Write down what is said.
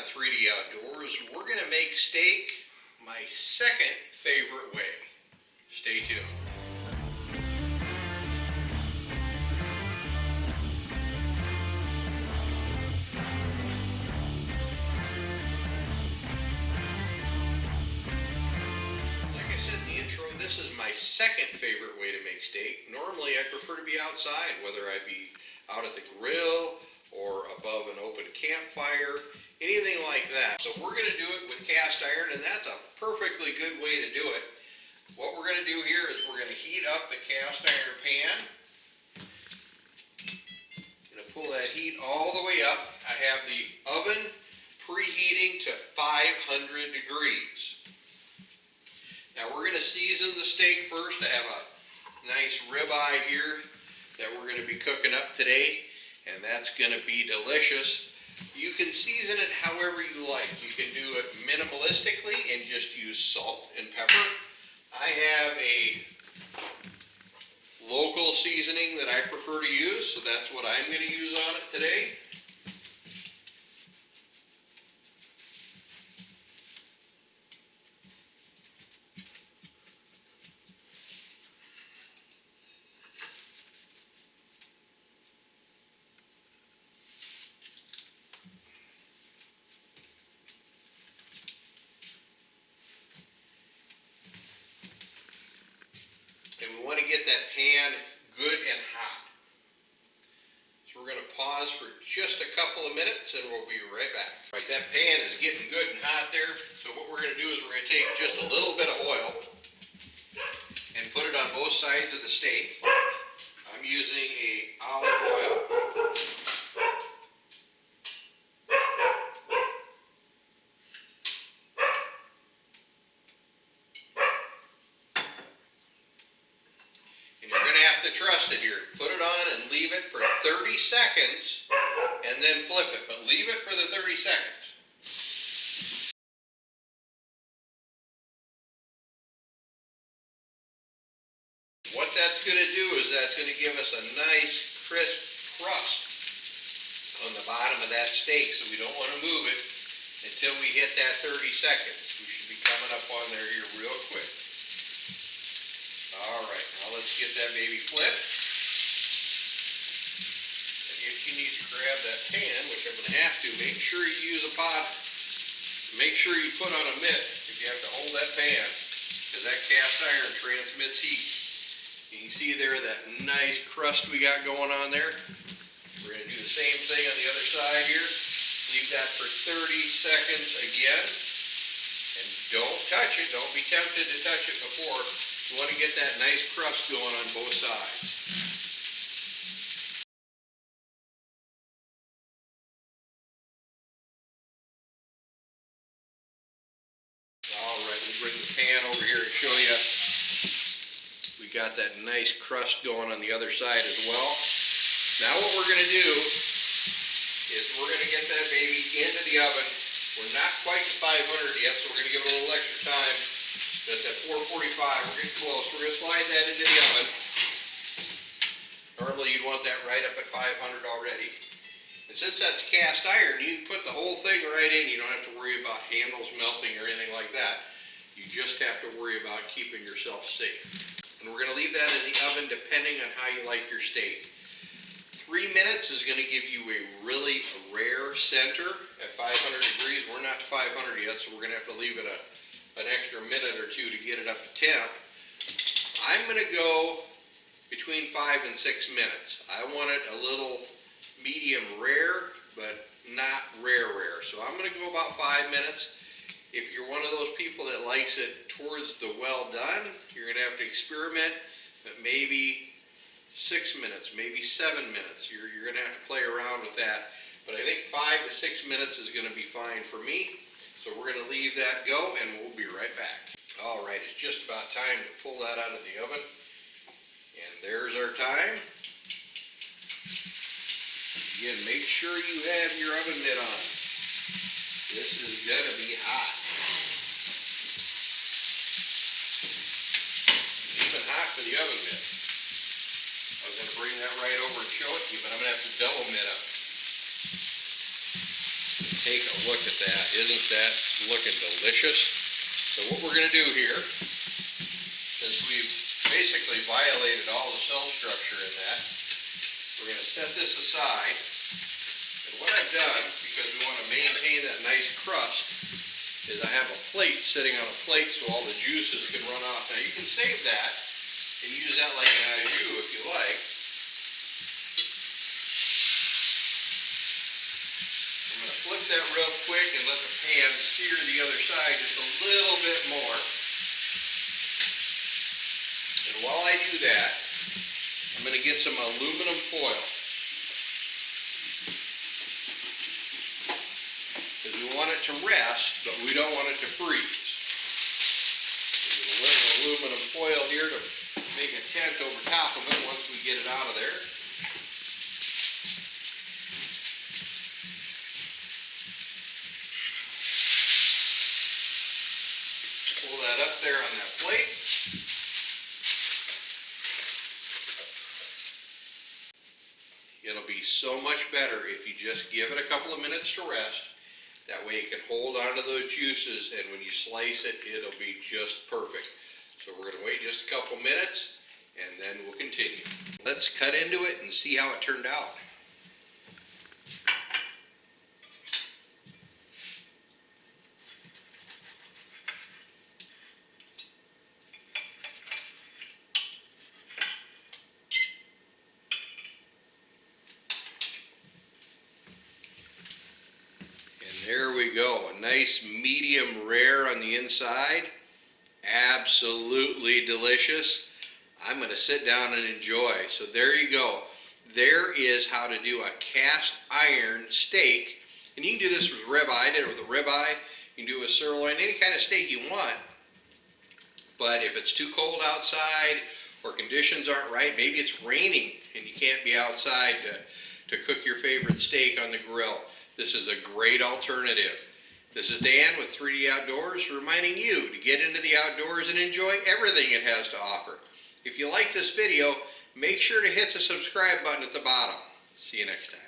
3D Outdoors, we're going to make steak my second favorite way. Stay tuned. Like I said in the intro, this is my second favorite way to make steak. Normally I prefer to be outside, whether I be out at the grill or above an open campfire, anything like that. So we're going to do it with cast iron, and that's a perfectly good way to do it. What we're going to do here is we're going to heat up the cast iron pan. Going to pull that heat all the way up. I have the oven preheating to 500 degrees. Now we're going to season the steak first. I have a nice ribeye here that we're going to be cooking up today, and that's going to be delicious. You can season it however you like. You can do it minimalistically and just use salt and pepper. I have a local seasoning that I prefer to use, so that's what I'm going to use on it today. And we want to get that pan good and hot. So we're going to pause for just a couple of minutes and we'll be right back. All right, that pan is getting good and hot there. So what we're going to do is we're going to take just a little bit of oil and put it on both sides of the steak. I'm using a olive oil. Trust it here. Put it on and leave it for 30 seconds and then flip it, but leave it for the 30 seconds. What that's going to do is that's going to give us a nice crisp crust on the bottom of that steak, so we don't want to move it until we hit that 30 seconds. We should be coming up on there here real quick. Alright, now let's get that baby flipped. And if you need to grab that pan, which I'm going to have to, make sure you use a pot. Make sure you put on a mitt if you have to hold that pan, because that cast iron transmits heat. You can see there that nice crust we got going on there. We're going to do the same thing on the other side here. Leave that for 30 seconds again. And don't touch it. Don't be tempted to touch it before. You want to get that nice crust going on both sides. Alright, we'll bring the pan over here and show you. We got that nice crust going on the other side as well. Now what we're going to do is we're going to get that baby into the oven. We're not quite to 500 yet, so we're going to give it a little extra time. That's at 445, we're getting close. We're going to slide that into the oven. Normally you'd want that right up at 500 already. And since that's cast iron, you can put the whole thing right in. You don't have to worry about handles melting or anything like that. You just have to worry about keeping yourself safe. And we're going to leave that in the oven depending on how you like your steak. 3 minutes is going to give you a really rare center at 500 degrees. We're not to 500 yet, so we're going to have to leave it an extra minute or two to get it up to temp. I'm going to go between 5 and 6 minutes. I want it a little medium rare, but not rare. So I'm going to go about 5 minutes. If you're one of those people that likes it towards the well done, you're going to have to experiment, but maybe 6 minutes, maybe 7 minutes. You're going to have to play around with that. But I think 5 to 6 minutes is going to be fine for me. So we're going to leave that go and we'll be right back. Alright, it's just about time to pull that out of the oven. And there's our time. Again, make sure you have your oven mitt on. This is going to be hot. Even hot for the oven mitt. I was going to bring that right over and show it to you, but I'm going to have to double mitt up. Take a look at that. Isn't that looking delicious? So what we're going to do here is we've basically violated all the cell structure in that. We're going to set this aside. And what I've done, because we want to maintain that nice crust, is I have a plate sitting on a plate so all the juices can run off. Now you can save that and use that like an au jus if you like. I'm going to flip that real quick and let the pan sear the other side just a little bit more. And while I do that, I'm going to get some aluminum foil. Because we want it to rest, but we don't want it to freeze. There's a little aluminum foil here to make a tent over top of it once we get it out of there. Pull that up there on that plate. It'll be so much better if you just give it a couple of minutes to rest. That way it can hold onto those juices, and when you slice it, it'll be just perfect. So we're going to wait just a couple minutes, and then we'll continue. Let's cut into it and see how it turned out. There we go, a nice medium rare on the inside, absolutely delicious. I'm going to sit down and enjoy. So there you go. There is how to do a cast iron steak, and you can do this with ribeye. I did it with a ribeye. You can do it with sirloin, any kind of steak you want. But if it's too cold outside or conditions aren't right, maybe it's raining and you can't be outside to cook your favorite steak on the grill, this is a great alternative. This is Dan with 3D Outdoors reminding you to get into the outdoors and enjoy everything it has to offer. If you like this video, make sure to hit the subscribe button at the bottom. See you next time.